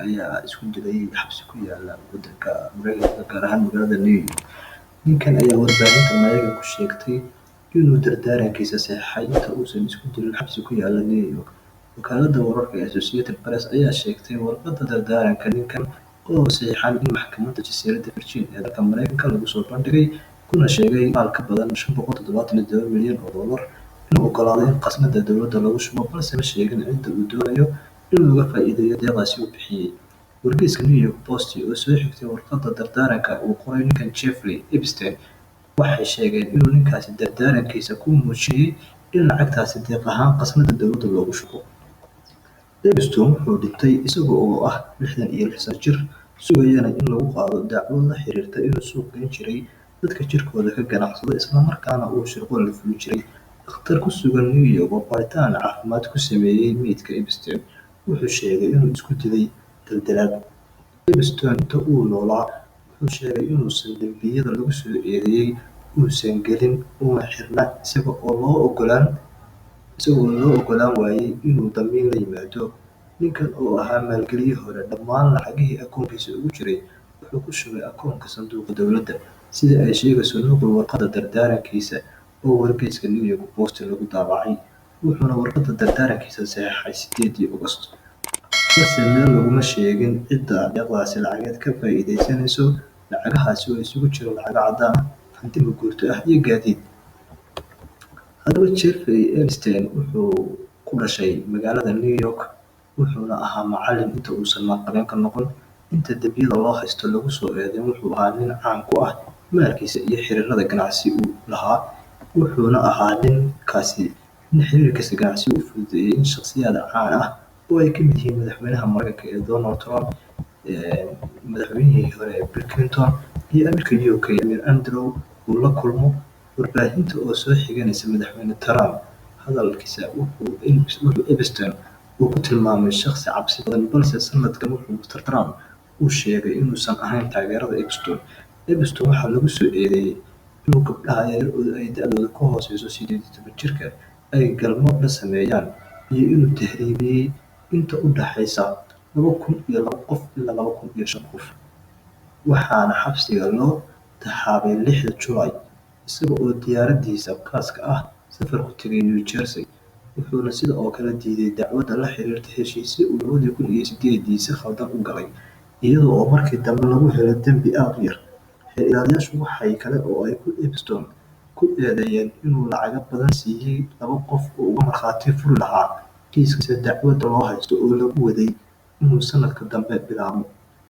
ayaa isku dilay xabsi ku yaala waddanka Mareykanka, gaar ahaan magaalada New York. Ninkan ayaa warbaahinta Mareykanka ku sheegtay inuu dardaarankiisa saxeexay inta uusan isku dilin xabsi ku yaala New York. Wakaaladda wararka ee Associated Press ayaa sheegtay warqadda dardaaranka ninkan oo saxeexan in maxkamadda Jasiiradda Virgin ee dalka Mareykanka lagu soo bandhigay, kuna sheegay maal ka badan $577 milyan inuu oggolaaday in khasnadda dowladda lagu shubo, balse ma sheegin cidda uu doonayo in looga faa'iideeyo deeqdaasi uu bixiyay. Wargeyska New York Post oo soo xigtay warqadda dardaaranka uu qoray ninkan Jeffrey Epstein waxay sheegeen inuu ninkaasi dardaarankiisa ku muujiyay in lacagtaasi deeq ahaan khasnadda dowladda loogu shubo. Epstein wuxuu dhintay isaga oo ah 66 sano jir, sugayana in lagu qaado dacwad la xiriirta inuu suuq geyn jiray dadka jirkooda ka ganacsada, isla markaana uu shirqool la fulin jiray. Dhakhtar ku sugan New York oo baaritaan caafimaad ku sameeyay meydka Epstein wuxuu sheegay inuu isku dilay daldalaad. Epstein inta uu noolaa wuxuu sheegay inuusan dambiyada lagu soo eedeeyay uusan gelin, una xirna isaga oo loo oggolaan waayay inuu dambiil la yimaado. Ninkan oo ahaa maalgeliye hore, dhammaan lacagihii akoonkiisa ugu jiray wuxuu ku shubay akoonka sanduuqa dowladda, sida ay sheegayso nuqul warqadda dardaarankiisa oo wargeyska New York Post lagu daabacay. Wuxuuna warqadda dardaarankiisa saxeexay 8 August, balse meel laguma sheegin cidda deeqdaasi lacageed ka faa'iideysanayso. Lacagahaasi oo isugu jira lacago caddaan ah, hanti maguurto ah, iyo gaadiid. Haddaba, Jeffrey Epstein wuxuu ku dhashay magaalada New York, wuxuuna ahaa macallin inta uusan maalqabeen noqon. Inta dambiyada loo haysto lagu soo eedeyn, wuxuu ahaa nin caan ku ah maalkiisa iyo xiriirada ganacsi uu lahaa, wuxuuna ahaa nin xiriirkiisa ganacsi u fududeeyay in shakhsiyaad caan ah oo ay ka mid yihiin madaxweynaha Mareykanka ee Donald Trump, madaxweynihii hore Bill Clinton, iyo amiirka UK Amir Andrew uu la kulmo. Warbaahinta oo soo xiganaysa madaxweyne Trump hadalkiisa wuxuu Epstein ku tilmaamay shaqsi cabsi badan, balse sanadkan wuxuu Mr. Trump u sheegay inuusan ahayn taageerada Epstein. Epstein waxaa lagu soo eedeeyay inuu gabdhaha yaryar oo ay da'doodu ka hooseyso 18 jirka ay galmo la sameeyaan, iyo inuu tahriibiyay inta u dhaxaysa 2002 qof ilaa 2005 qof, waxaana xabsiga loo taxaabay 6 July isaga oo diyaaradiisa khaaska ah safar ku tagay New Jersey. Wuxuuna sidoo kale diiday dacwadda la xiriirta heshiisyo uu 2008 si khaldan u galay, iyada oo markii dambe lagu helay dambi aad u yar. Xeer ilaaliyayaashu waxay kale oo ay Epstein ku eedeeyeen inuu lacago badan siiyay 2 qof oo uga markhaati furi lahaa kiiskiisa. Dacwadda loo haysto oo lagu waday inuu sanadka dambe bilaabo.